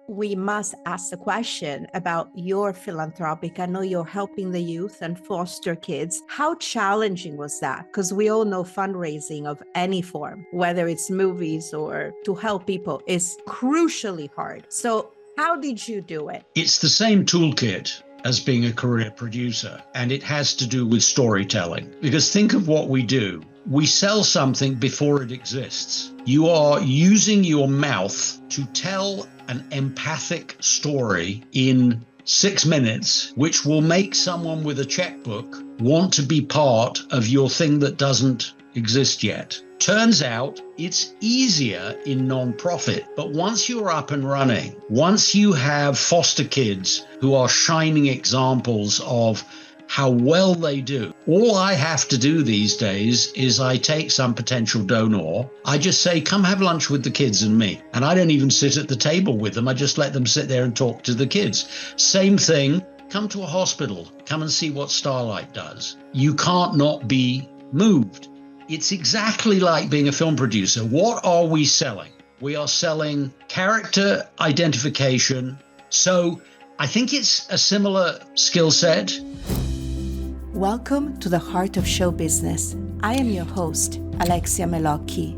we must ask the question about your philanthropic. I know you're helping the youth and foster kids. How challenging was that? Because we all know fundraising of any form, whether it's movies or to help people, is crucially hard. So how did you do it? It's the same toolkit as being a career producer, and it has to do with storytelling. Because think of what we do. We sell something before it exists. You are using your mouth to tell an empathic story in 6 minutes, which will make someone with a checkbook want to be part of your thing that doesn't exist yet. Turns out it's easier in non-profit, but once you're up and running, once you have foster kids who are shining examples of how well they do, all I have to do these days is I take some potential donor, I just say, come have lunch with the kids and me. And I don't even sit at the table with them. I just let them sit there and talk to the kids. Same thing, come to a hospital, come and see what Starlight does. You can't not be moved. It's exactly like being a film producer. What are we selling? We are selling character identification. So I think it's a similar skill set. Welcome to the Heart of Show Business. I am your host, Alexia Melocchi.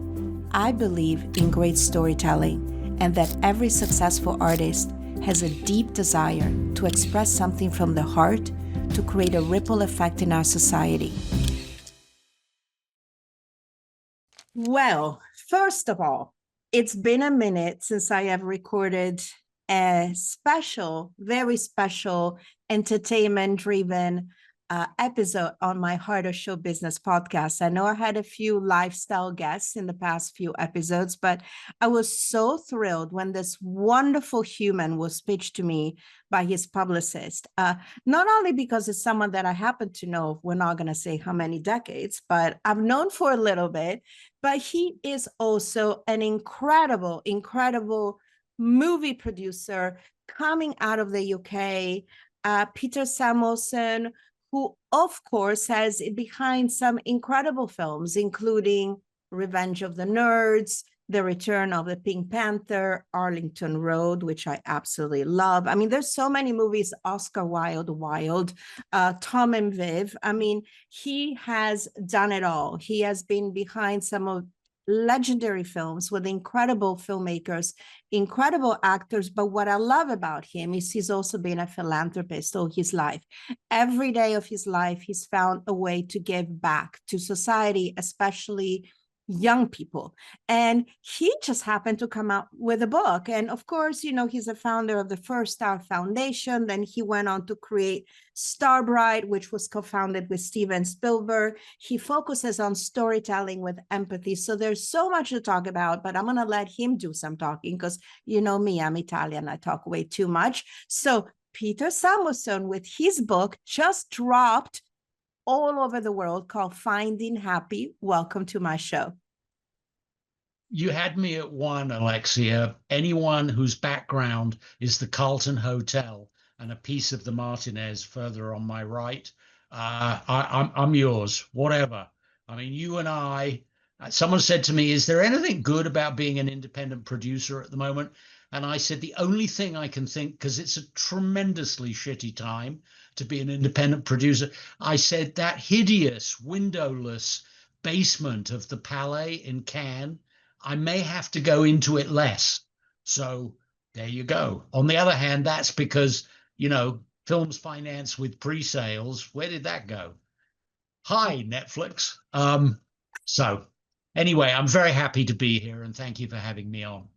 I believe in great storytelling and that every successful artist has a deep desire to express something from the heart to create a ripple effect in our society. Well, first of all, it's been a minute since I have recorded a special, very special, entertainment-driven episode on my Heart of Show Business podcast. I know I had a few lifestyle guests in the past few episodes, but I was so thrilled when this wonderful human was pitched to me by his publicist, not only because it's someone that I happen to know, we're not going to say how many decades, but I've known for a little bit, but he is also an incredible, incredible movie producer coming out of the UK, Peter Samuelson, who, of course, has behind some incredible films, including Revenge of the Nerds, The Return of the Pink Panther, Arlington Road, which I absolutely love. I mean, there's so many movies, Oscar Wilde, Tom and Viv. I mean, he has done it all. He has been behind some of legendary films with incredible filmmakers, incredible actors. But what I love about him is he's also been a philanthropist all his life. Every day of his life, he's found a way to give back to society, especially young people. And he just happened to come out with a book. And of course, you know, he's a founder of the First Star Foundation. Then he went on to create Starbright, which was co-founded with Steven Spielberg. He focuses on storytelling with empathy. So there's so much to talk about, but I'm going to let him do some talking because you know me, I'm Italian. I talk way too much. So Peter Samuelson with his book just dropped all over the world called Finding Happy. Welcome to my show. You had me at one, Alexia. Anyone whose background is the Carlton Hotel and a piece of the Martinez further on my right, I'm yours, whatever. I mean, you and I, someone said to me, is there anything good about being an independent producer at the moment? And I said, the only thing I can think, because it's a tremendously shitty time to be an independent producer, I said that hideous windowless basement of the Palais in Cannes, I may have to go into it less. So there you go. On the other hand, that's because, you know, films financed with pre-sales, where did that go? Hi, Netflix. So anyway, I'm very happy to be here and thank you for having me on.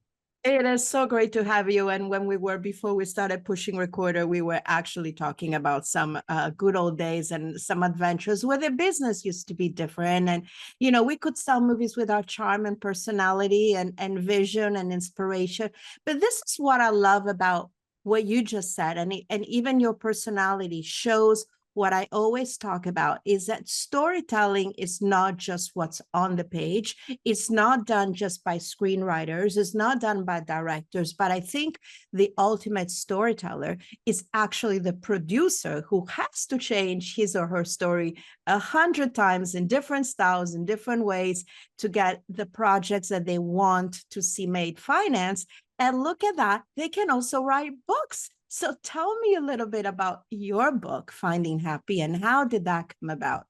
It is so great to have you. And when before we started pushing recorder, we were actually talking about some good old days and some adventures where the business used to be different. And, you know, we could sell movies with our charm and personality and vision and inspiration. But this is what I love about what you just said. And even your personality shows what I always talk about is that storytelling is not just what's on the page. It's not done just by screenwriters. It's not done by directors. But I think the ultimate storyteller is actually the producer who has to change his or her story 100 times in different styles, in different ways to get the projects that they want to see made finance. And look at that, they can also write books. So tell me a little bit about your book, Finding Happy, and how did that come about?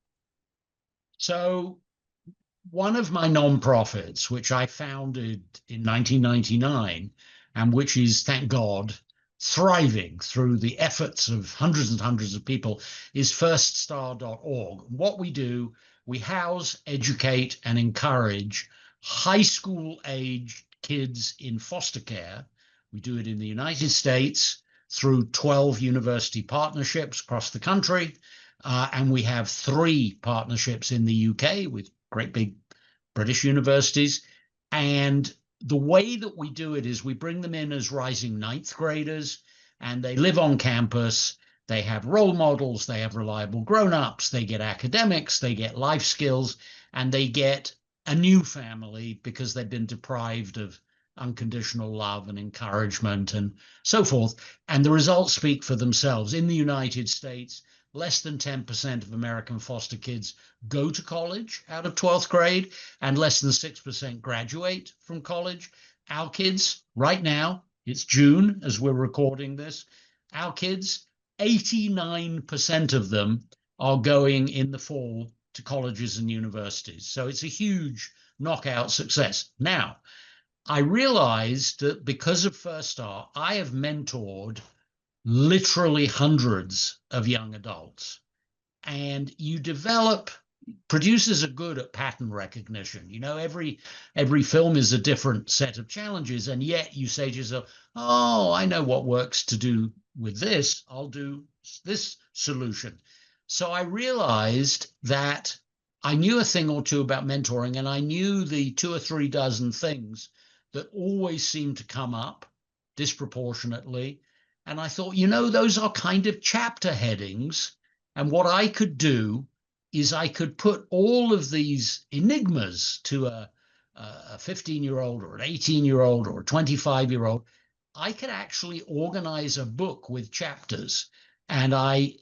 So one of my nonprofits, which I founded in 1999, and which is, thank God, thriving through the efforts of hundreds and hundreds of people, is firststar.org. What we do, we house, educate, and encourage high school age kids in foster care. We do it in the United States through 12 university partnerships across the country. And we have 3 partnerships in the UK with great big British universities. And the way that we do it is we bring them in as rising 9th graders, and they live on campus. They have role models, they have reliable grown-ups, they get academics, they get life skills, and they get a new family because they've been deprived of unconditional love and encouragement and so forth. And the results speak for themselves. In the United States, less than 10% of American foster kids go to college out of 12th grade, and less than 6% graduate from college. Our kids, right now, it's June as we're recording this, our kids, 89% of them are going in the fall to colleges and universities. So it's a huge knockout success. Now, I realized that because of First Star, I have mentored literally hundreds of young adults. And you develop, producers are good at pattern recognition. You know, every film is a different set of challenges, and yet you say to yourself, oh, I know what works to do with this. I'll do this solution. So I realized that I knew a thing or two about mentoring, and I knew the 2 or 3 dozen things that always seem to come up disproportionately. And I thought, you know, those are kind of chapter headings. And what I could do is I could put all of these enigmas to a 15-year-old or an 18-year-old or a 25-year-old. I could actually organize a book with chapters. And I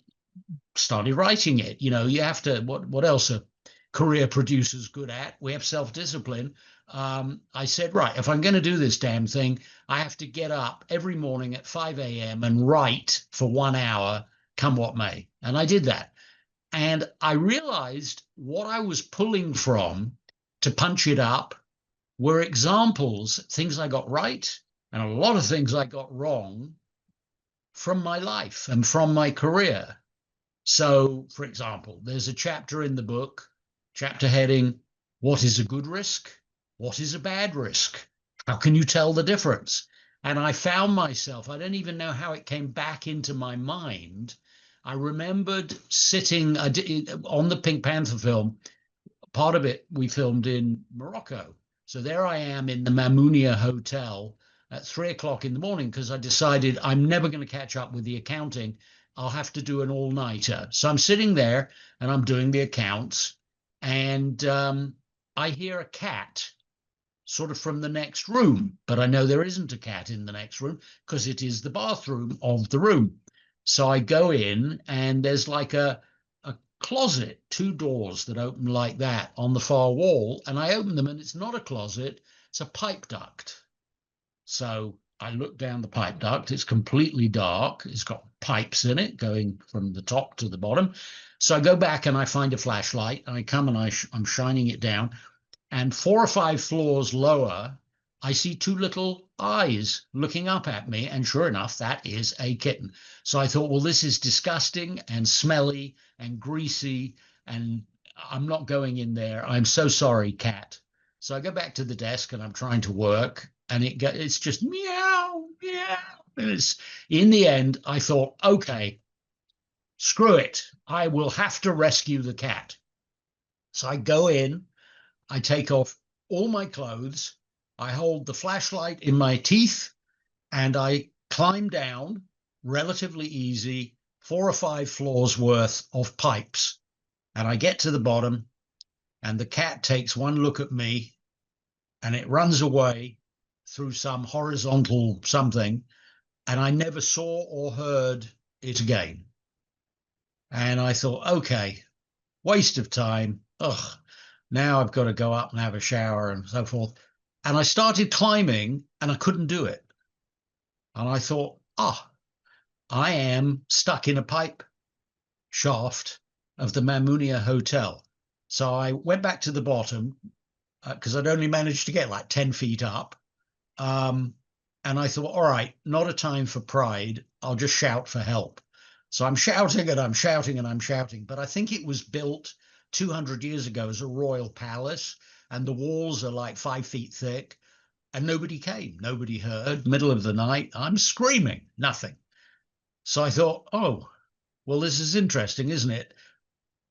started writing it. You know, you have to, what else are career producers good at? We have self-discipline. I said, right, if I'm going to do this damn thing, I have to get up every morning at 5 a.m. and write for 1 hour, come what may. And I did that. And I realized what I was pulling from to punch it up were examples, things I got right, and a lot of things I got wrong from my life and from my career. So, for example, there's a chapter in the book, chapter heading, what is a good risk? What is a bad risk? How can you tell the difference? And I found myself, I don't even know how it came back into my mind. I remembered sitting on the Pink Panther film. Part of it we filmed in Morocco. So there I am in the Mamounia Hotel at 3 o'clock in the morning because I decided I'm never going to catch up with the accounting. I'll have to do an all-nighter. So I'm sitting there and I'm doing the accounts, and I hear a cat sort of from the next room, but I know there isn't a cat in the next room because it is the bathroom of the room. So I go in, and there's like a closet, 2 doors that open like that on the far wall, and I open them, and it's not a closet, it's a pipe duct. So I look down the pipe duct, it's completely dark, it's got pipes in it going from the top to the bottom. So I go back and I find a flashlight, and I come and I'm shining it down, and 4 or 5 floors lower, I see 2 little eyes looking up at me. And sure enough, that is a kitten. So I thought, well, this is disgusting and smelly and greasy, and I'm not going in there. I'm so sorry, cat. So I go back to the desk and I'm trying to work, and it's just meow, meow. And in the end, I thought, okay, screw it. I will have to rescue the cat. So I go in, I take off all my clothes, I hold the flashlight in my teeth, and I climb down, relatively easy, 4 or 5 floors worth of pipes. And I get to the bottom, and the cat takes one look at me, and it runs away through some horizontal something, and I never saw or heard it again. And I thought, okay, waste of time. Ugh, now I've got to go up and have a shower and so forth. And I started climbing, and I couldn't do it. And I thought, I am stuck in a pipe shaft of the Mamounia Hotel. So I went back to the bottom because I'd only managed to get like 10 feet up. And I thought, all right, not a time for pride. I'll just shout for help. So I'm shouting and I'm shouting and I'm shouting. But I think it was built 200 years ago as a royal palace, and the walls are like 5 feet thick. And nobody came. Nobody heard. Middle of the night, I'm screaming, nothing. So I thought, oh, well, this is interesting, isn't it?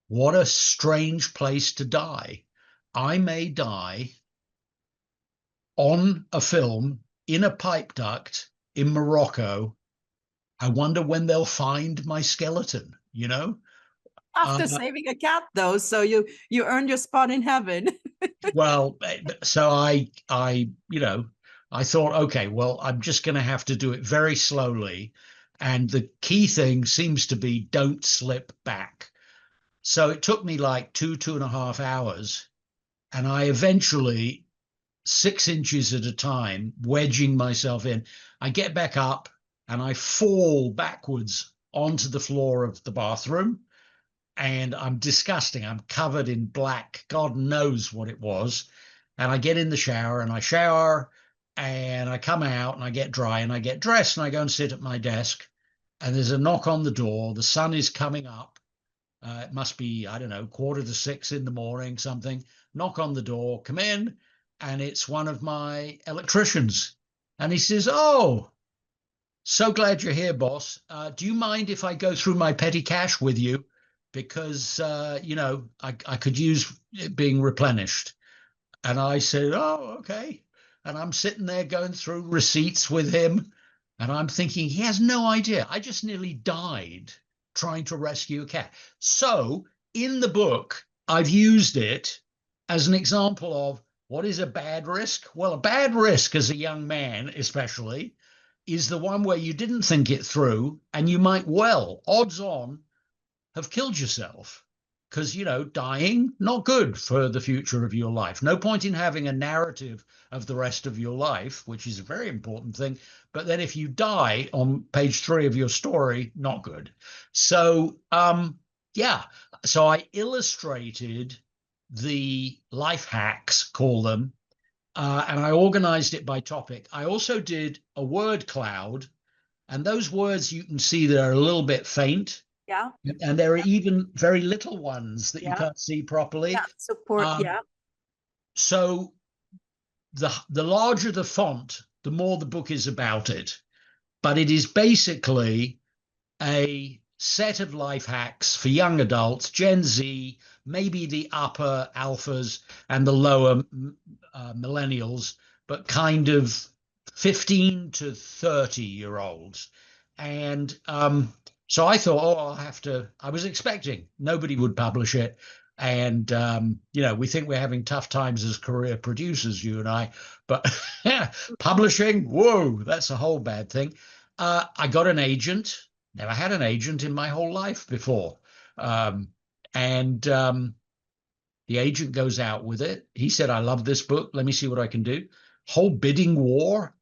What a strange place to die. I may die on a film in a pipe duct in Morocco. I wonder when they'll find my skeleton, you know? After saving a cat, though, so you earned your spot in heaven. Well, so I thought, okay, well, I'm just going to have to do it very slowly. And the key thing seems to be don't slip back. So it took me like 2.5 hours. And I eventually, 6 inches at a time, wedging myself in, I get back up and I fall backwards onto the floor of the bathroom. And I'm disgusting. I'm covered in black. God knows what it was. And I get in the shower and I shower and I come out and I get dry and I get dressed and I go and sit at my desk. And there's a knock on the door. The sun is coming up. It must be, I don't know, 5:45 in the morning, something. Knock on the door, come in. And it's one of my electricians. And he says, oh, so glad you're here, boss. Do you mind if I go through my petty cash with you? Because, I could use it being replenished. And I said, oh, okay. And I'm sitting there going through receipts with him. And I'm thinking, he has no idea. I just nearly died trying to rescue a cat. So in the book, I've used it as an example of what is a bad risk? Well, a bad risk as a young man, especially, is the one where you didn't think it through and you might well, odds on, have killed yourself. Because, dying, not good for the future of your life. No point in having a narrative of the rest of your life, which is a very important thing. But then if you die on page 3 of your story, not good. So, yeah. So I illustrated the life hacks, call them, and I organized it by topic. I also did a word cloud, and those words you can see that are a little bit faint. Yeah. And there are even very little ones that you can't see properly. Yeah. Support. Yeah. So the larger the font, the more the book is about it. But it is basically a set of life hacks for young adults, Gen Z, maybe the upper alphas and the lower millennials, but kind of 15 to 30-year-olds. And so I thought, I was expecting nobody would publish it. And, we think we're having tough times as career producers, you and I, but publishing, whoa, that's a whole bad thing. I got an agent. Never had an agent in my whole life before. And the agent goes out with it. He said, I love this book. Let me see what I can do. Whole bidding war.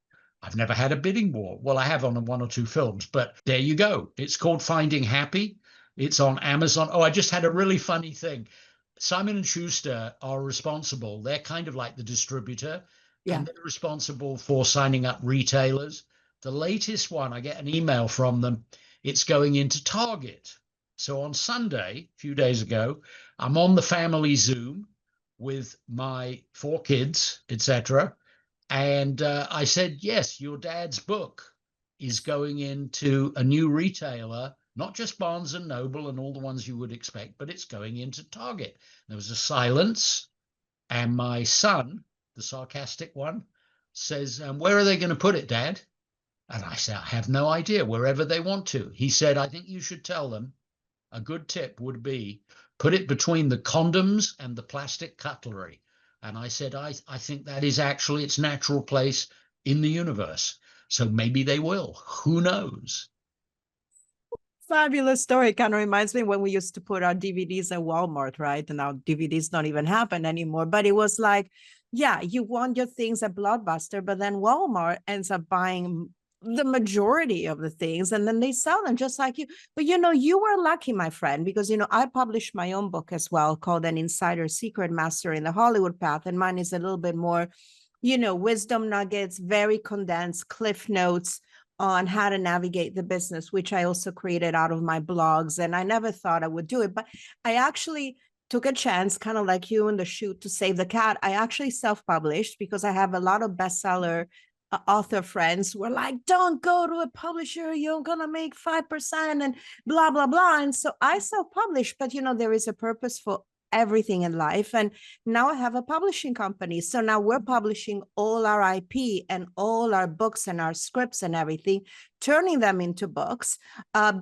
I've never had a bidding war. Well, I have on 1 or 2 films, but there you go. It's called Finding Happy. It's on Amazon. Oh, I just had a really funny thing. Simon & Schuster are responsible. They're kind of like the distributor, and they're responsible for signing up retailers. The latest one, I get an email from them. It's going into Target. So on Sunday, a few days ago, I'm on the family Zoom with my 4 kids, etc. And I said, yes, your dad's book is going into a new retailer, not just Barnes and Noble and all the ones you would expect, but it's going into Target. There was a silence. And my son, the sarcastic one, says, where are they going to put it, Dad? And I said, I have no idea, wherever they want to. He said, I think you should tell them a good tip would be put it between the condoms and the plastic cutlery. And I said, I think that is actually its natural place in the universe. So maybe they will. Who knows? Fabulous story. Kind of reminds me when we used to put our DVDs at Walmart, right? And now DVDs don't even happen anymore. But it was like, yeah, you want your things at Blockbuster, but then Walmart ends up buying the majority of the things and then they sell them just like you. But you were lucky, my friend, because I published my own book as well called An Insider Secret Mastering the Hollywood Path. And mine is a little bit more, wisdom nuggets, very condensed, cliff notes on how to navigate the business, which I also created out of my blogs. And I never thought I would do it, but I actually took a chance, kind of like you in the shoot to save the cat. I actually self-published because I have a lot of bestseller author friends who were like, don't go to a publisher, you're gonna make 5% and blah blah blah. And so I self-published, but there is a purpose for everything in life. And now I have a publishing company. So now we're publishing all our IP and all our books and our scripts and everything, turning them into books.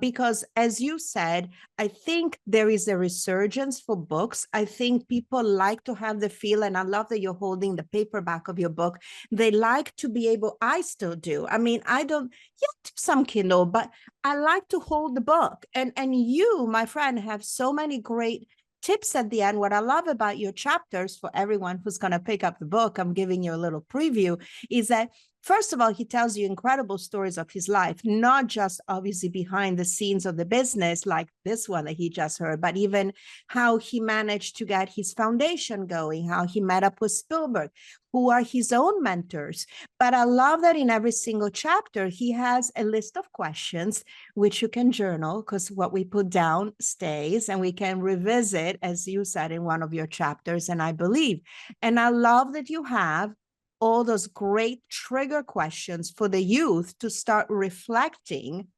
Because as you said, I think there is a resurgence for books. I think people like to have the feel, and I love that you're holding the paperback of your book. They like to be able, I still do. I mean, I don't, yet some Kindle, but I like to hold the book. And you, my friend, have so many great tips at the end. What I love about your chapters, for everyone who's going to pick up the book, I'm giving you a little preview, is that first of all, he tells you incredible stories of his life, not just obviously behind the scenes of the business like this one that he just heard, but even how he managed to get his foundation going, how he met up with Spielberg, who are his own mentors. But I love that in every single chapter, he has a list of questions, which you can journal, because what we put down stays, and we can revisit, as you said in one of your chapters, and I believe. And I love that you have all those great trigger questions for the youth to start reflecting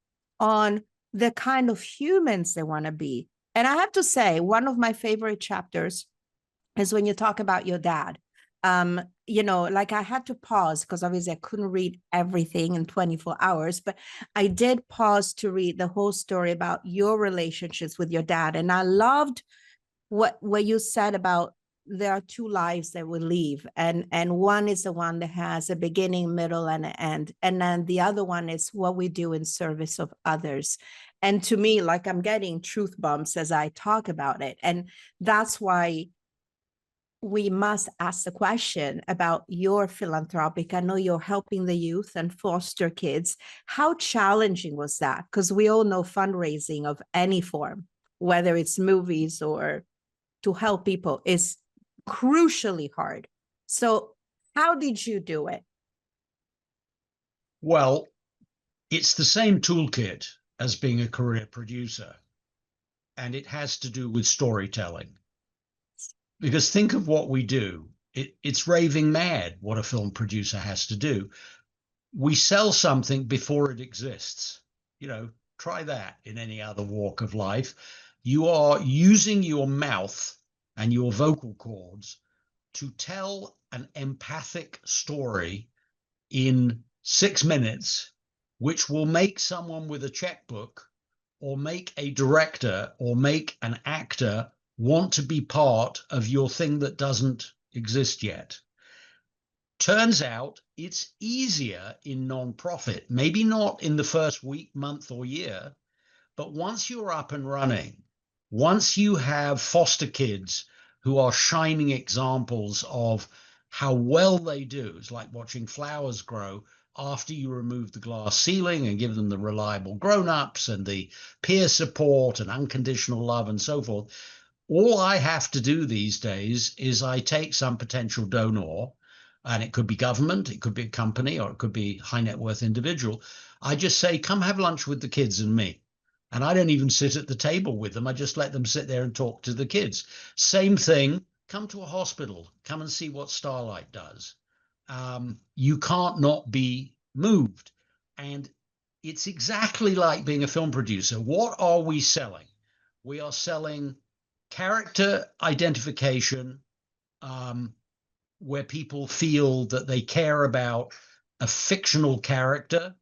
on the kind of humans they want to be. And I have to say, one of my favorite chapters is when you talk about your dad. Like I had to pause because obviously I couldn't read everything in 24 hours, but I did pause to read the whole story about your relationships with your dad. And I loved what you said about there are two lives that we live, and one is the one that has a beginning, middle, and an end, and then the other one is what we do in service of others. And to me, like, I'm getting truth bumps as I talk about it, and that's why we must ask the question about your philanthropic. I know you're helping the youth and foster kids. How challenging was that? Because we all know fundraising of any form, whether it's movies or to help people, is crucially hard. So how did you do it? Well, it's the same toolkit as being a career producer, and it has to do with storytelling. Because think of what we do. It's raving mad what a film producer has to do. We sell something before it exists. Try that in any other walk of life. You are using your mouth and your vocal cords to tell an empathic story in 6 minutes, which will make someone with a checkbook or make a director or make an actor want to be part of your thing that doesn't exist yet. Turns out it's easier in nonprofit, maybe not in the first week, month, or year, but once you're up and running, once you have foster kids who are shining examples of how well they do, it's like watching flowers grow after you remove the glass ceiling and give them the reliable grown-ups and the peer support and unconditional love and so forth. All I have to do these days is I take some potential donor, and it could be government, it could be a company, or it could be high net worth individual. I just say, come have lunch with the kids and me. And I don't even sit at the table with them. I just let them sit there and talk to the kids. Same thing, come to a hospital, come and see what Starlight does. You can't not be moved. And it's exactly like being a film producer. What are we selling? We are selling character identification, where people feel that they care about a fictional character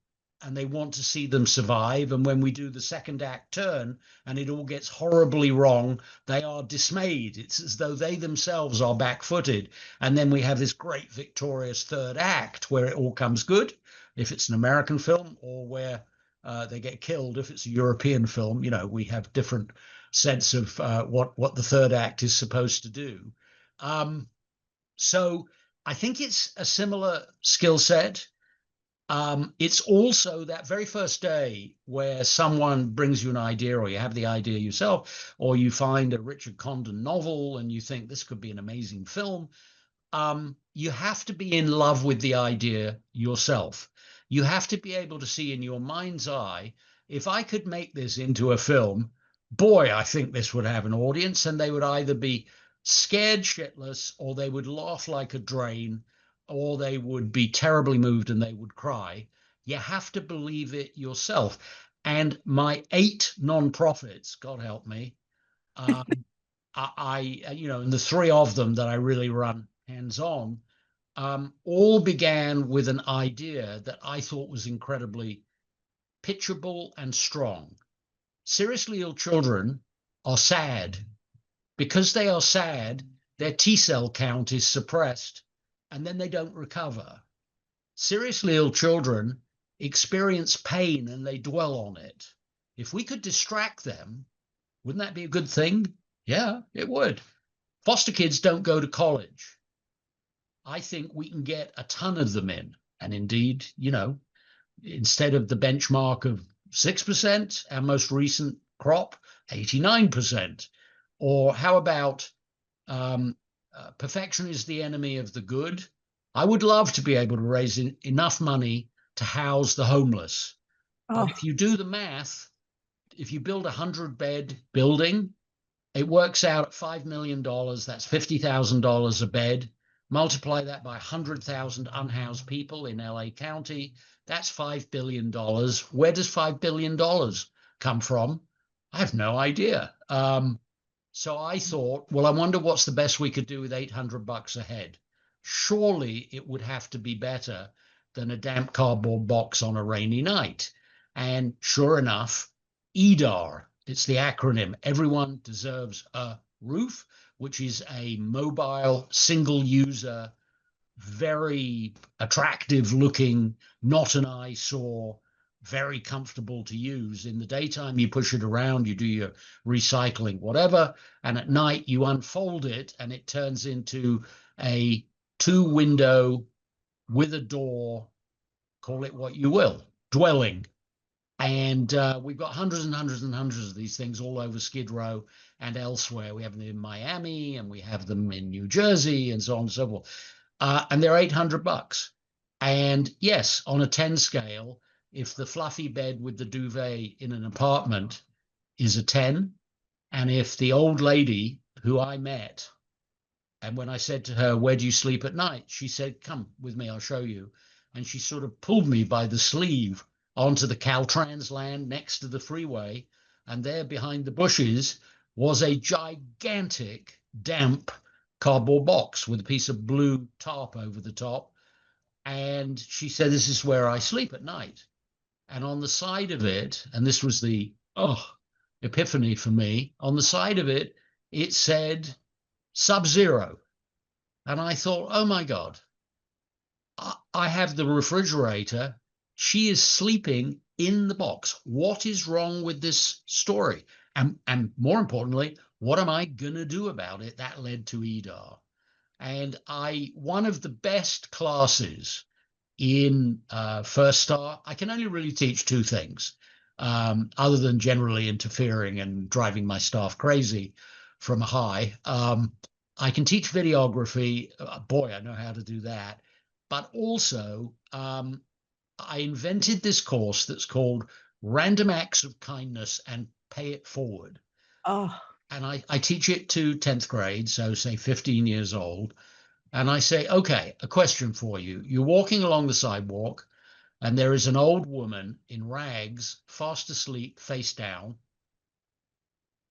and they want to see them survive. And when we do the second act turn and it all gets horribly wrong, they are dismayed. It's as though they themselves are back-footed. And then we have this great victorious third act where it all comes good, if it's an American film, or where they get killed if it's a European film. You know, we have different sense of what the third act is supposed to do. So I think it's a similar skill set. It's also that very first day where someone brings you an idea, or you have the idea yourself, or you find a Richard Condon novel and you think this could be an amazing film. You have to be in love with the idea yourself. You have to be able to see in your mind's eye, if I could make this into a film, boy, I think this would have an audience, and they would either be scared shitless, or they would laugh like a drain, or they would be terribly moved and they would cry. You have to believe it yourself. And my 8 nonprofits, God help me, and the 3 of them that I really run hands-on, all began with an idea that I thought was incredibly pitchable and strong. Seriously ill children are sad. Because they are sad, their T cell count is suppressed, and then they don't recover. Seriously ill children experience pain and they dwell on it. If we could distract them, wouldn't that be a good thing? Yeah, it would. Foster kids don't go to college. I think we can get a ton of them in. And indeed, instead of the benchmark of 6%, our most recent crop, 89%. Or how about perfection is the enemy of the good? I would love to be able to raise enough money to house the homeless. But if you do the math, if you build a 100-bed building, it works out at $5 million. That's $50,000 a bed. Multiply that by 100,000 unhoused people in LA County. That's $5 billion. Where does $5 billion come from? I have no idea. So I thought, well, I wonder what's the best we could do with $800 a head. Surely it would have to be better than a damp cardboard box on a rainy night. And sure enough, EDAR, it's the acronym, Everyone Deserves a Roof, which is a mobile, single-user, very attractive looking, not an eyesore, very comfortable to use. In the daytime, you push it around, you do your recycling, whatever, and at night you unfold it and it turns into a 2-window with a door, call it what you will, dwelling. And we've got hundreds and hundreds and hundreds of these things all over Skid Row and elsewhere. We have them in Miami and we have them in New Jersey and so on and so forth. And they're $800. And yes, on a 10 scale, if the fluffy bed with the duvet in an apartment is a 10, and if the old lady who I met, and when I said to her, where do you sleep at night? She said, come with me, I'll show you. And she sort of pulled me by the sleeve onto the Caltrans land next to the freeway. And there behind the bushes was a gigantic, damp cardboard box with a piece of blue tarp over the top. And she said, this is where I sleep at night. And on the side of it, and this was the epiphany for me, on the side of it, it said Sub-Zero. And I thought, oh my God, I have the refrigerator. She is sleeping in the box. What is wrong with this story? And more importantly, what am I going to do about it? That led to EDAR. And one of the best classes in First Star, I can only really teach 2 things, other than generally interfering and driving my staff crazy from a high. I can teach videography. Boy, I know how to do that. But also, I invented this course that's called Random Acts of Kindness and Pay It Forward. Oh. And I teach it to 10th grade, so say 15 years old. And I say, okay, a question for you. You're walking along the sidewalk and there is an old woman in rags, fast asleep, face down.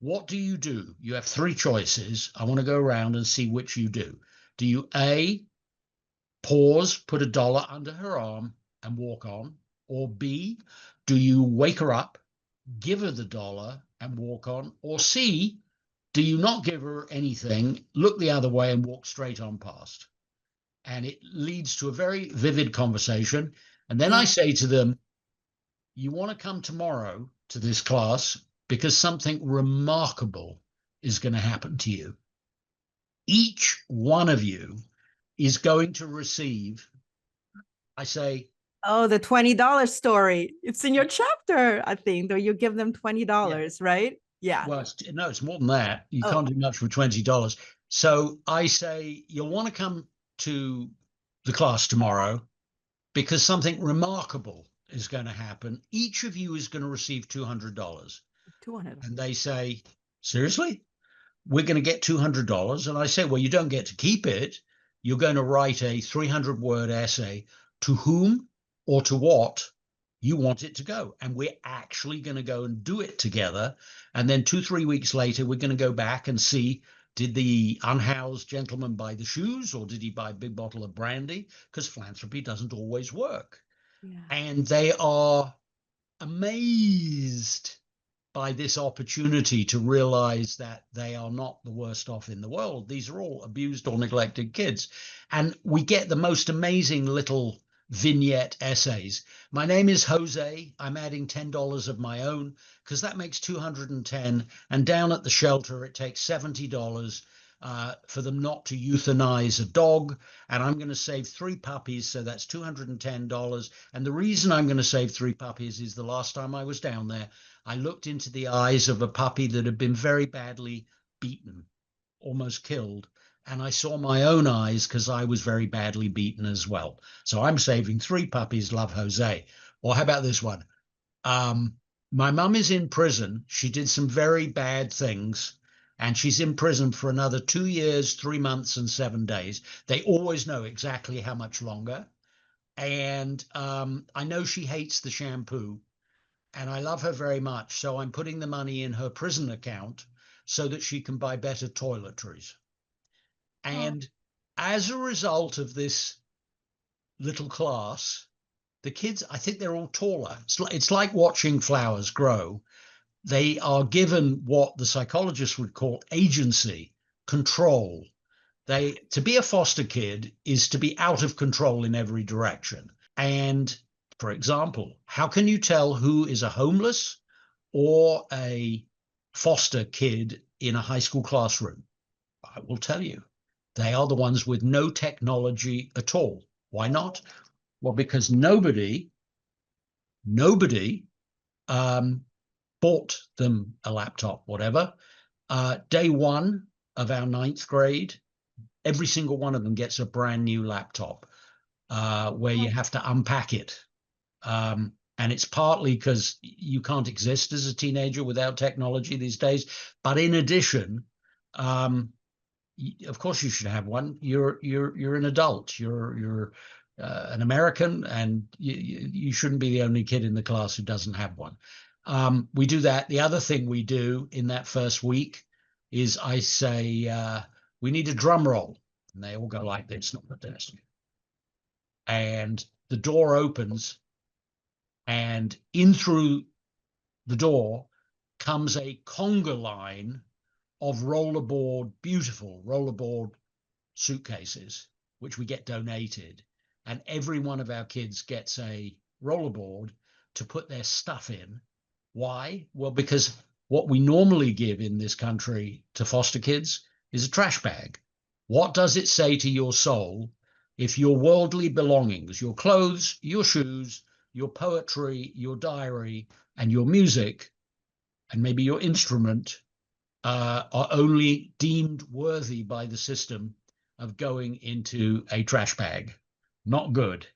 What do? You have 3 choices. I want to go around and see which you do. Do you A, pause, put $1 under her arm and walk on? Or B, do you wake her up, give her the dollar and walk on? Or C, do you not give her anything, look the other way and walk straight on past? And it leads to a very vivid conversation. And then I Yeah. say to them, you want to come tomorrow to this class because something remarkable is going to happen to you. Each one of you is going to receive, I say, Oh, the $20 story. It's in your chapter, I think, or you give them yeah, $20, right? Yeah. well, no, it's more than that. You Oh, can't do much for $20. So I say, you'll want to come to the class tomorrow because something remarkable is going to happen. Each of you is going to receive $200. 200. And they say, seriously? We're going to get $200. And I say, well, you don't get to keep it. You're going to write a 300-word essay to whom or to what you want it to go. And we're actually going to go and do it together. And then 2-3 weeks later, we're going to go back and see, did the unhoused gentleman buy the shoes or did he buy a big bottle of brandy? Because philanthropy doesn't always work. Yeah. And they are amazed by this opportunity to realize that they are not the worst off in the world. These are all abused or neglected kids. And we get the most amazing little vignette essays. My name is Jose. I'm adding $10 of my own because that makes 210. And down at the shelter, it takes $70 for them not to euthanize a dog. And I'm going to save 3 puppies. So that's $210. And the reason I'm going to save 3 puppies is the last time I was down there, I looked into the eyes of a puppy that had been very badly beaten, almost killed. And I saw my own eyes because I was very badly beaten as well. So I'm saving 3 puppies, love Jose. Or how about this one? My mum is in prison. She did some very bad things. And she's in prison for another 2 years, 3 months, and 7 days. They always know exactly how much longer. And I know she hates the shampoo and I love her very much. So I'm putting the money in her prison account so that she can buy better toiletries. Oh, And as a result of this little class, the kids, I think they're all taller. It's like watching flowers grow. They are given what the psychologists would call agency, control. To be a foster kid is to be out of control in every direction. And for example, how can you tell who is a homeless or a foster kid in a high school classroom? I will tell you. They are the ones with no technology at all. Why not? Well, because nobody um, bought them a laptop, whatever. Day one of our 9th grade, every single one of them gets a brand new laptop where you have to unpack it. And it's partly because you can't exist as a teenager without technology these days. But in addition, of course you should have one. You're an adult. You're an American, and you shouldn't be the only kid in the class who doesn't have one. We do that. The other thing we do in that first week is I say we need a drum roll, and they all go like this, not the desk. And the door opens, and in through the door comes a conga line of beautiful rollerboard suitcases, which we get donated. And every one of our kids gets a rollerboard to put their stuff in. Why? Well, because what we normally give in this country to foster kids is a trash bag. What does it say to your soul if your worldly belongings, your clothes, your shoes, your poetry, your diary, and your music, and maybe your instrument are only deemed worthy by the system of going into a trash bag? Not good.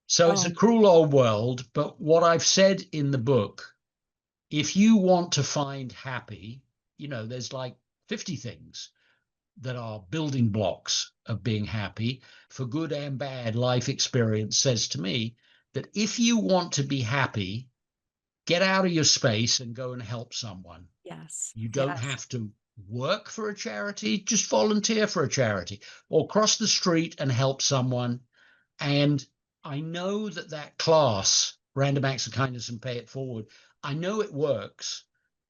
So it's a oh, cruel old world. But what I've said in the book, if you want to find happy, there's like 50 things that are building blocks of being happy. For good and bad, life experience says to me that if you want to be happy, get out of your space and go and help someone. yes, You don't yes. have to work for a charity, just volunteer for a charity or cross the street and help someone. And I know that class random acts of kindness and pay it forward. I know it works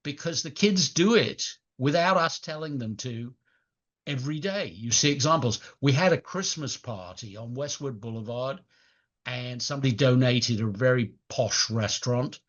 because the kids do it without us telling them to every day. You see examples. We had a Christmas party on Westwood Boulevard, and somebody donated a very posh restaurant.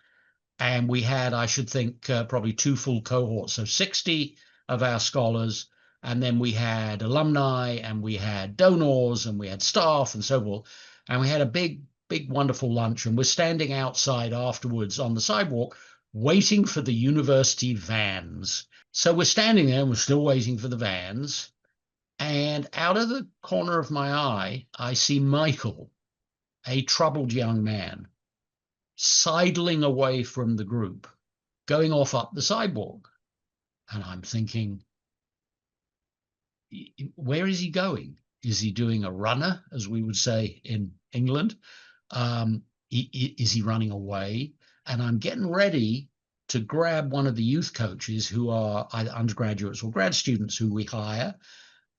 And we had, I should think, probably 2 full cohorts, so 60 of our scholars. And then we had alumni, and we had donors, and we had staff, and so forth. And we had a big, big, wonderful lunch. And we're standing outside afterwards on the sidewalk, waiting for the university vans. So we're standing there, and we're still waiting for the vans. And out of the corner of my eye, I see Michael, a troubled young man, sidling away from the group, going off up the sidewalk. And I'm thinking, where is he going? Is he doing a runner, as we would say in England? Is he running away? And I'm getting ready to grab one of the youth coaches who are either undergraduates or grad students who we hire.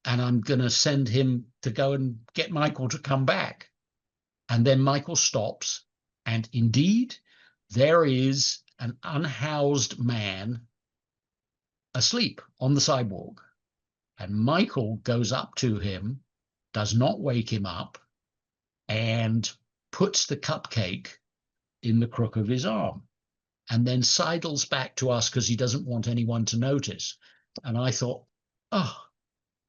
And I'm going to send him to go and get Michael to come back. And then Michael stops. And indeed, there is an unhoused man asleep on the sidewalk. And Michael goes up to him, does not wake him up, and puts the cupcake in the crook of his arm, and then sidles back to us because he doesn't want anyone to notice. And I thought, oh,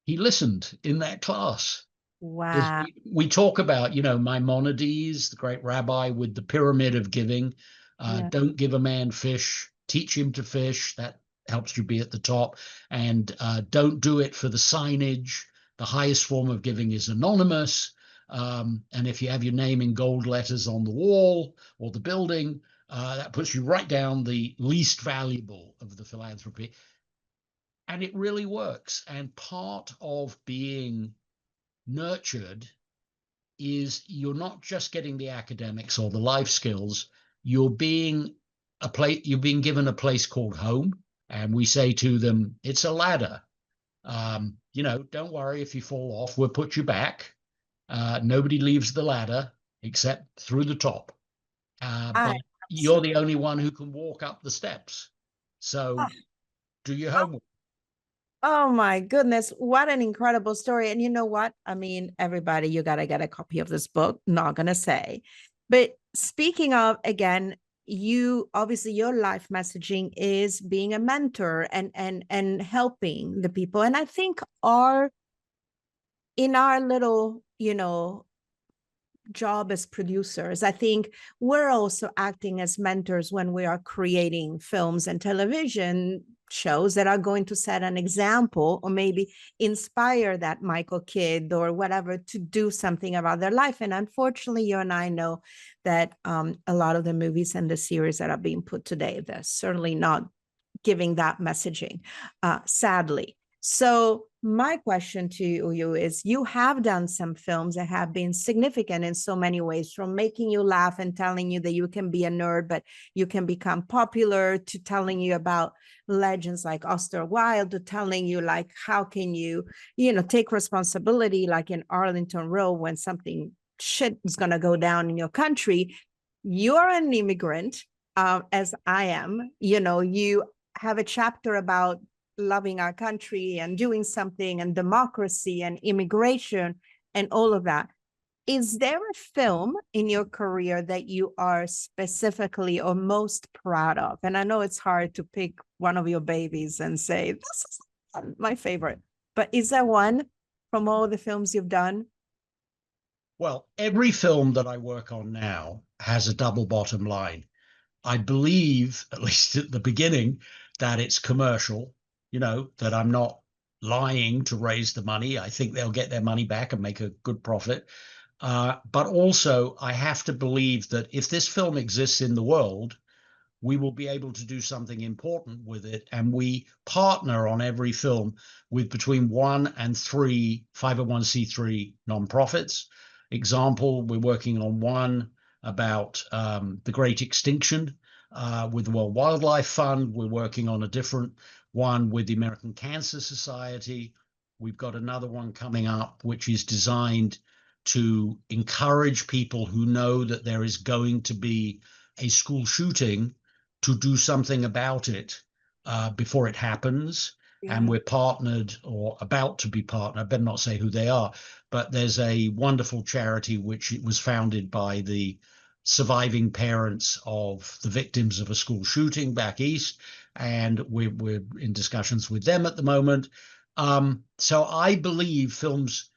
he listened in that class. Wow. We talk about, Maimonides, the great rabbi with the pyramid of giving. Yeah. Don't give a man fish, teach him to fish. That helps you be at the top. And don't do it for the signage. The highest form of giving is anonymous. And if you have your name in gold letters on the wall or the building, that puts you right down the least valuable of the philanthropy. And it really works. And part of being nurtured is you're not just getting the academics or the life skills, you're being given a place called home. And we say to them, it's a ladder. Don't worry if you fall off, we'll put you back. Nobody leaves the ladder except through the top. But you're the only one who can walk up the steps. So do your homework. Oh my goodness, what an incredible story. And you know what? I mean, everybody, you got to get a copy of this book, not going to say. But speaking of, again, you obviously your life messaging is being a mentor and helping the people. And I think in our little, job as producers, I think we're also acting as mentors when we are creating films and television shows that are going to set an example or maybe inspire that Michael kid or whatever to do something about their life. And unfortunately, you and I know that a lot of the movies and the series that are being put today, they're certainly not giving that messaging, sadly. So my question to you is, you have done some films that have been significant in so many ways, from making you laugh and telling you that you can be a nerd, but you can become popular, to telling you about legends like Oscar Wilde, to telling you like, how can you, take responsibility, like in Arlington Road, when something shit is going to go down in your country. You're an immigrant, as I am, you have a chapter about loving our country and doing something and democracy and immigration and all of that. Is there a film in your career that you are specifically or most proud of? And I know it's hard to pick one of your babies and say, this is my favorite, but is there one from all the films you've done? Well, every film that I work on now has a double bottom line. I believe, at least at the beginning, that it's commercial, that I'm not lying to raise the money. I think they'll get their money back and make a good profit. But also, I have to believe that if this film exists in the world, we will be able to do something important with it. And we partner on every film with between 1 and 3 501c3 nonprofits. Example, we're working on one about the Great Extinction with the World Wildlife Fund. We're working on a different one with the American Cancer Society. We've got another one coming up, which is designed to encourage people who know that there is going to be a school shooting to do something about it before it happens. Yeah. And we're partnered or about to be partnered. I better not say who they are, but there's a wonderful charity which was founded by the surviving parents of the victims of a school shooting back east. And we're in discussions with them at the moment. So I believe films,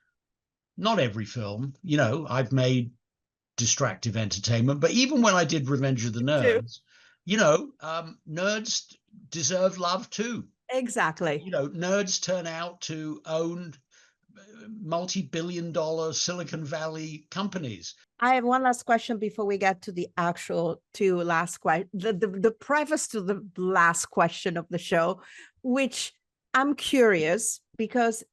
not every film, I've made distractive entertainment, but even when I did Revenge of the Too. Nerds, nerds deserve love too. Exactly. Nerds turn out to own multi-billion-dollar Silicon Valley companies. I have one last question before we get to the actual two last question, the preface to the last question of the show, which I'm curious because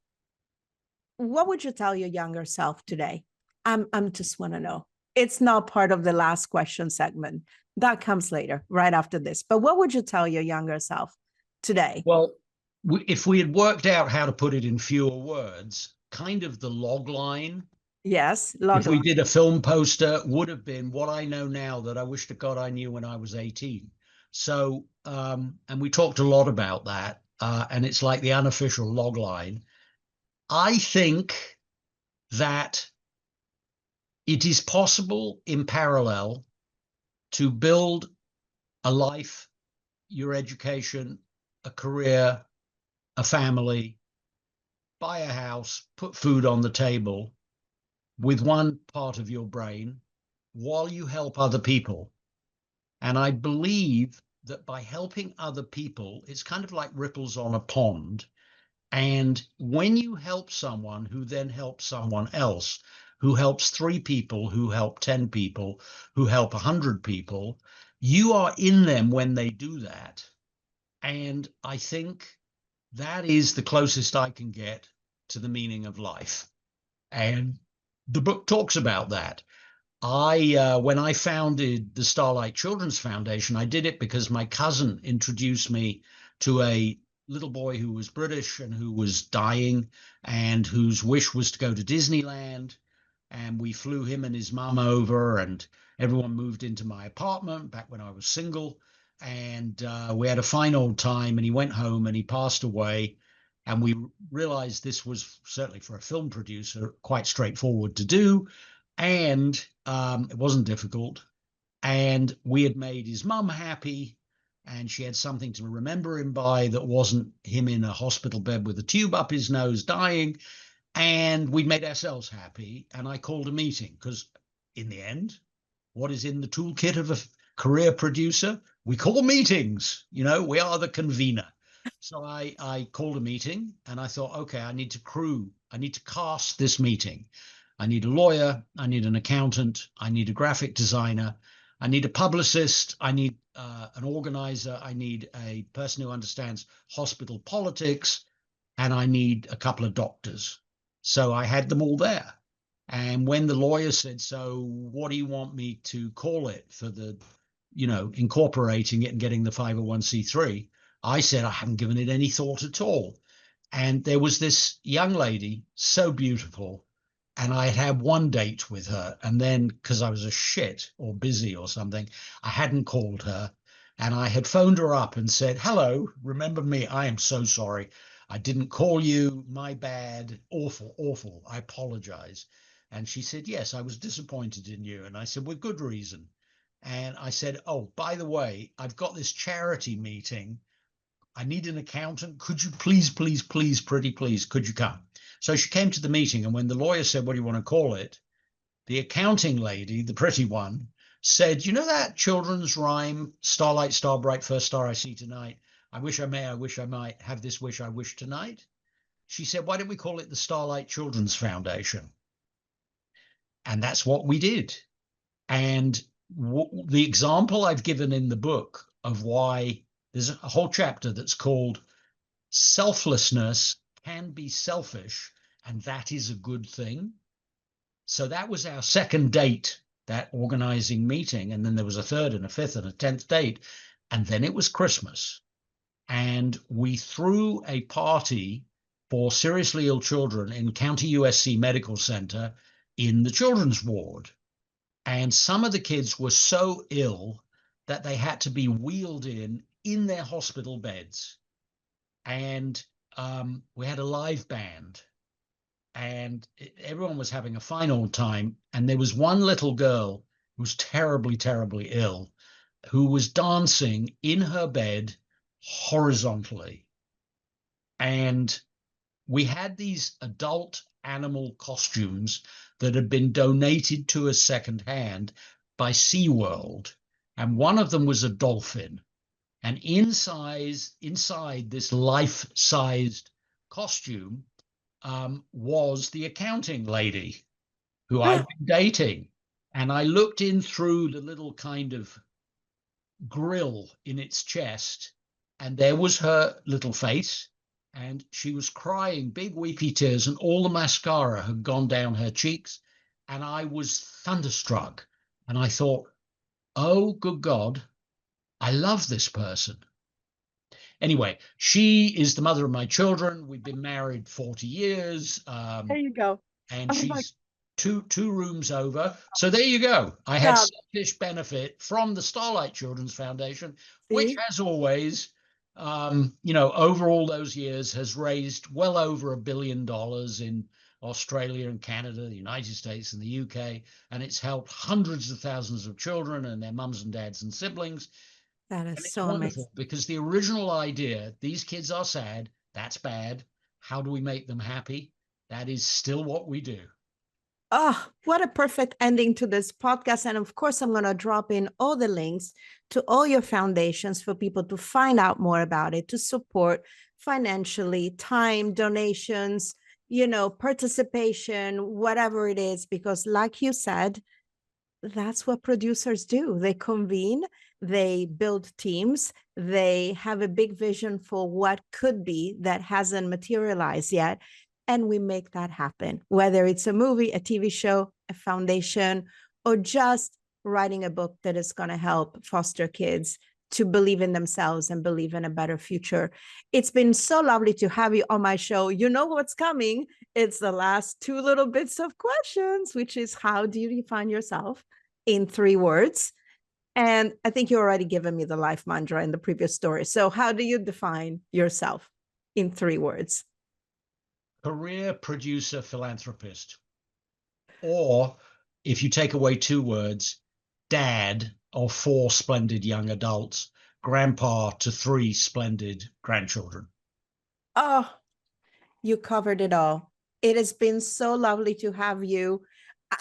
what would you tell your younger self today? I'm just want to know. It's not part of the last question segment. That comes later, right after this. But what would you tell your younger self today? Well, if we had worked out how to put it in fewer words, kind of the log line. Yes, if we did a film poster, would have been what I know now that I wish to God I knew when I was 18. So, and we talked a lot about that, and it's like the unofficial log line. I think that it is possible in parallel to build a life, your education, a career, a family, buy a house, put food on the table with one part of your brain while you help other people. And I believe that by helping other people, it's kind of like ripples on a pond. And when you help someone who then helps someone else, who helps 3 people, who help 10 people, who help 100 people, you are in them when they do that. And I think that is the closest I can get to the meaning of life. And the book talks about that. When I founded the Starlight Children's Foundation, I did it because my cousin introduced me to a little boy who was British and who was dying and whose wish was to go to Disneyland. And we flew him and his mum over, and everyone moved into my apartment back when I was single. And we had a fine old time, and he went home and he passed away. And we realized this was certainly for a film producer quite straightforward to do. And it wasn't difficult. And we had made his mum happy, and she had something to remember him by that wasn't him in a hospital bed with a tube up his nose dying. And we made ourselves happy. And I called a meeting because in the end, what is in the toolkit of a career producer? We call meetings. We are the convener. So I called a meeting and I thought, okay, I need to cast this meeting. I need a lawyer, I need an accountant, I need a graphic designer, I need a publicist, I need an organizer, I need a person who understands hospital politics, and I need a couple of doctors. So I had them all there. And when the lawyer said, so what do you want me to call it for the, incorporating it and getting the 501c3, I said, I haven't given it any thought at all. And there was this young lady, so beautiful, and I had one date with her. And then, because I was a shit or busy or something, I hadn't called her. And I had phoned her up and said, hello, remember me? I am so sorry. I didn't call you. My bad. Awful, awful. I apologize. And she said, yes, I was disappointed in you. And I said, with good reason. And I said, oh, by the way, I've got this charity meeting. I need an accountant. Could you please, please, please, pretty please, could you come? So she came to the meeting, and when the lawyer said, what do you want to call it? The accounting lady, the pretty one, said, you know that children's rhyme, starlight, star bright, first star I see tonight. I wish I may, I wish I might have this wish I wish tonight. She said, why don't we call it the Starlight Children's Foundation? And that's what we did. And the example I've given in the book of why there's a whole chapter that's called selflessness can be selfish, and that is a good thing. So that was our second date, that organizing meeting. And then there was a third and a fifth and a 10th date. And then it was Christmas. And we threw a party for seriously ill children in County USC Medical Center in the children's ward. And some of the kids were so ill that they had to be wheeled in their hospital beds. And we had a live band, and everyone was having a fine old time. And there was one little girl who was terribly, terribly ill, who was dancing in her bed horizontally. And we had these adult animal costumes that had been donated to us secondhand by SeaWorld. And one of them was a dolphin. And inside this life-sized costume was the accounting lady who I'd been dating. And I looked in through the little kind of grill in its chest, and there was her little face, and she was crying big weepy tears, and all the mascara had gone down her cheeks. And I was thunderstruck, and I thought, oh, good God, I love this person. Anyway, she is the mother of my children. We've been married 40 years. There you go. And Oh she's two rooms over. So there you go. I had selfish benefit from the Starlight Children's Foundation, which, as always, over all those years has raised well over $1 billion in Australia and Canada, the United States and the UK. And it's helped hundreds of thousands of children and their mums and dads and siblings. That And is it's so wonderful amazing. because the original idea, these kids are sad, that's bad. How do we make them happy? That is still what we do. Oh, what a perfect ending to this podcast. And of course, I'm going to drop in all the links to all your foundations for people to find out more about it, to support financially, time, donations, participation, whatever it is, because like you said, that's what producers do. They convene, they build teams, they have a big vision for what could be that hasn't materialized yet. And we make that happen, whether it's a movie, a TV show, a foundation, or just writing a book that is going to help foster kids to believe in themselves and believe in a better future. It's been so lovely to have you on my show. You know what's coming. It's the last two little bits of questions, which is, how do you define yourself in 3 words? And I think you already given me the life mantra in the previous story. So how do you define yourself in 3 words? Career producer philanthropist. Or if you take away 2 words, dad of 4 splendid young adults, grandpa to 3 splendid grandchildren. Oh, you covered it all. It has been so lovely to have you.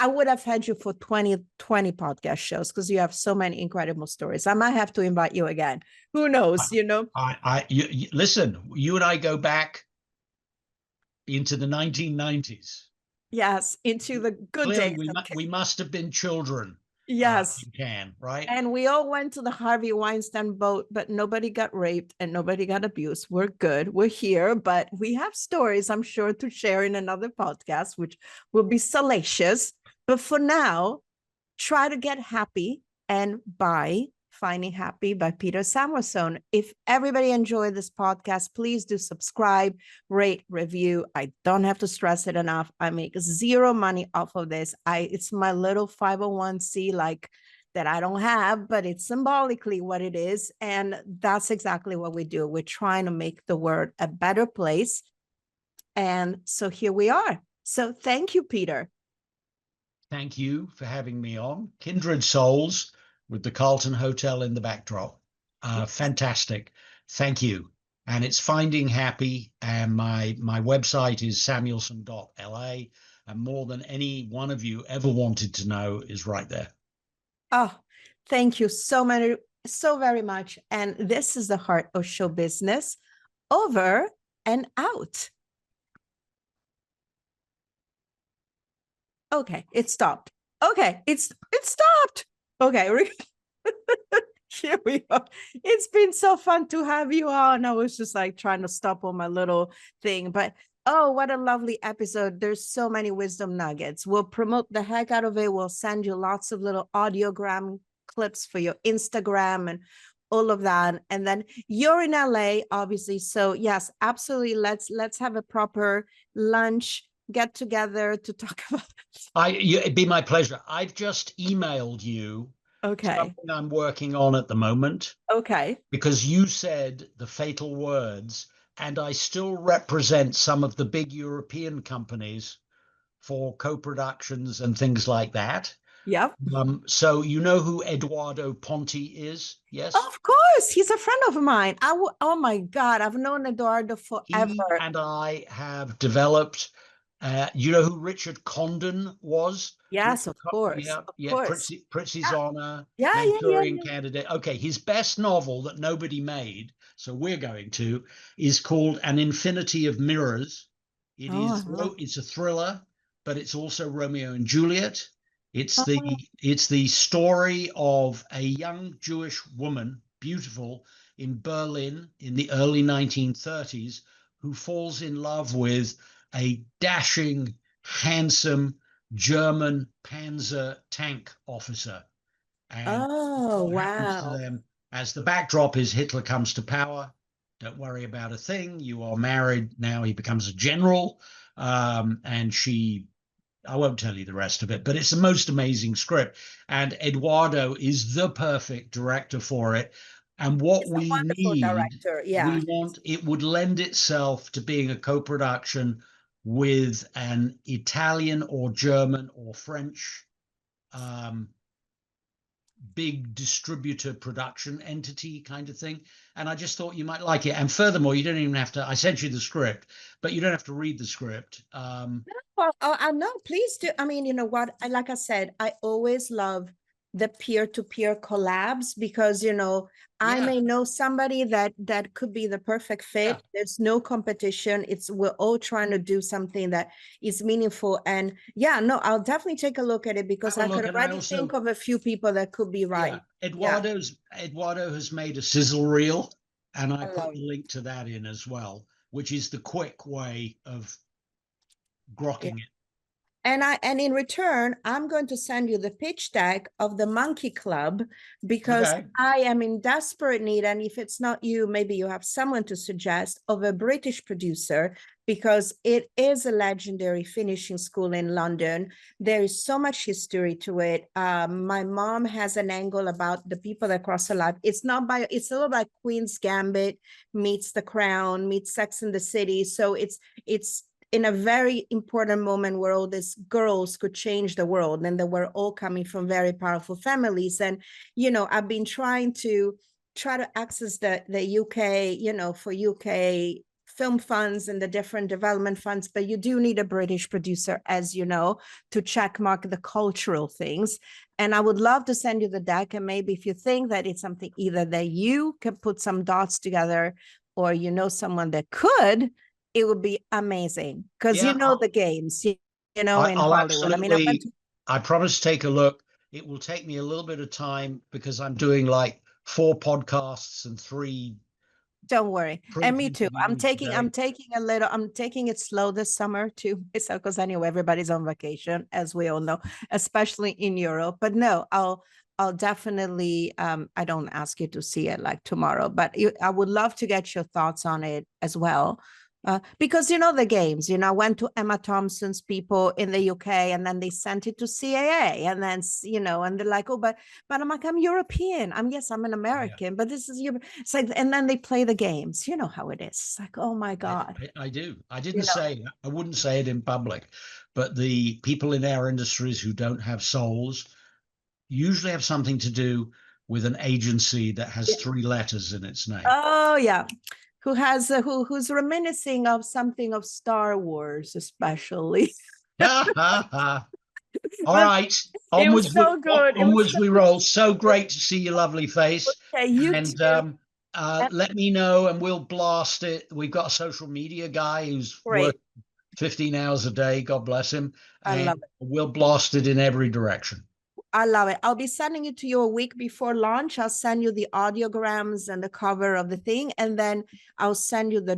I would have had you for 20 podcast shows because you have so many incredible stories. I might have to invite you again. Who knows, Listen, you and I go back into the 1990s. Yes, into the good Clearly, days. we must have been children. Yes. Right? And we all went to the Harvey Weinstein boat, but nobody got raped and nobody got abused. We're good. We're here, but we have stories, I'm sure, to share in another podcast, which will be salacious. But for now, try to get happy and buy Finding Happy by Peter Samuelson. If everybody enjoyed this podcast, please do subscribe, rate, review. I don't have to stress it enough. I make 0 money off of this. It's my little 501c that I don't have, but it's symbolically what it is. And that's exactly what we do. We're trying to make the world a better place. And so here we are. So thank you, Peter. Thank you for having me on. Kindred Souls with the Carlton Hotel in the backdrop. Fantastic. Thank you. And it's Finding Happy. And my website is samuelson.la. And more than any one of you ever wanted to know is right there. Oh, thank you so very much. And this is the Heart of Show Business. Over and out. Okay, it stopped. Okay, it stopped. Okay, here we are. It's been so fun to have you on. I was just trying to stop on my little thing, but oh, what a lovely episode. There's so many wisdom nuggets. We'll promote the heck out of it. We'll send you lots of little audiogram clips for your Instagram and all of that. And then you're in LA, obviously. So yes, absolutely. Let's have a proper lunch get together to talk about it'd be my pleasure. I've just emailed you Okay. something I'm working on at the moment, Okay. because you said the fatal words, and I still represent some of the big European companies for co-productions and things like that. Yep. So you know who Eduardo Ponti is? Yes. Of course, he's a friend of mine. Oh my God, I've known Eduardo He forever. and I have developed. You know who Richard Condon was? Yes, of course. Yeah, Of yeah, course. Pritz's Yeah. Honor, Yeah. Manchurian Candidate. Okay, his best novel that nobody made, so we're going to, is called An Infinity of Mirrors. Oh, uh-huh. It's a thriller, but it's also Romeo and Juliet. It's the Oh, it's the story of a young Jewish woman, beautiful, in Berlin in the early 1930s, who falls in love with a dashing, handsome German Panzer tank officer. And oh, what happens to wow. them as the backdrop is Hitler comes to power. Don't worry about a thing. You are married. Now he becomes a general. And I won't tell you the rest of it, but it's the most amazing script. And Eduardo is the perfect director for it. And what He's a we wonderful need, director. Yeah. we want, it would lend itself to being a co-production with an Italian or German or French um, big distributor production entity kind of thing. And I just thought you might like it. And furthermore, you don't even have to, I sent you the script, but you don't have to read the script. Well, I know, please do. I mean, you know what? Like I said, I always love the peer-to-peer collabs because, I Yeah, may know somebody that could be the perfect yeah. fit. There's no competition. We're all trying to do something that is meaningful. And yeah, no, I'll definitely take a look at it because Have a I could look. And I already think also, of a few people that could be yeah, right. Yeah, Eduardo has made a sizzle reel, and I I put love the it. link to that in as well, which is the quick way of Yeah. grokking it. And in return, I'm going to send you the pitch deck of the Monkey Club because Okay. I am in desperate need. And if it's not you, maybe you have someone to suggest of a British producer because it is a legendary finishing school in London. There is so much history to it. My mom has an angle about the people that cross her life. It's a little like Queen's Gambit meets The Crown, meets Sex and the City. So it's in a very important moment where all these girls could change the world and they were all coming from very powerful families. And, I've been trying to access the UK, for UK film funds and the different development funds, but you do need a British producer, as you know, to check mark the cultural things. And I would love to send you the deck. And maybe if you think that it's something either that you can put some dots together or someone that could, it would be amazing because Yeah, the games, in I'll Hollywood. I mean, absolutely, I promise to take a look. It will take me a little bit of time because I'm doing like 4 podcasts and 3 don't worry. print And me too. interviews today. I'm taking it slow this summer too. Because anyway, everybody's on vacation, as we all know, especially in Europe. But no, I'll definitely, I don't ask you to see it like tomorrow, but I would love to get your thoughts on it as well. Because the games, I went to Emma Thompson's people in the UK and then they sent it to CAA and then, and they're like, oh, but I'm like, I'm European. I'm an Yeah, American, but this is Europe. It's like, and then they play the games. You know how it is. It's like, oh my God. I do. I You didn't know, say, I wouldn't say it in public, but the people in our industries who don't have souls usually have something to do with an agency that has yeah. 3 letters in its name. Oh yeah. Who has who's reminiscing of something of Star Wars, especially. Ha ha ha. All But right. it was so good. It was Onwards so we roll. So great to see your lovely face. okay. You And too. let me know and we'll blast it. We've got a social media guy who's Great. worked 15 hours a day. God bless him. I And love it. we'll blast it in every direction. I love it. I'll be sending it to you a week before launch. I'll send you the audiograms and the cover of the thing, and then I'll send you the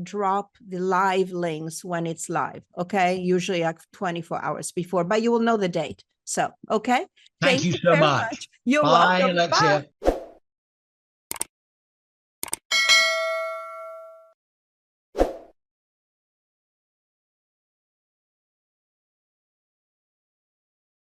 live links when it's live. Okay. Usually like 24 hours before, but you will know the date. So, okay. Thank Thank you you so very much. much. You're Bye, welcome. Bye. Alexia.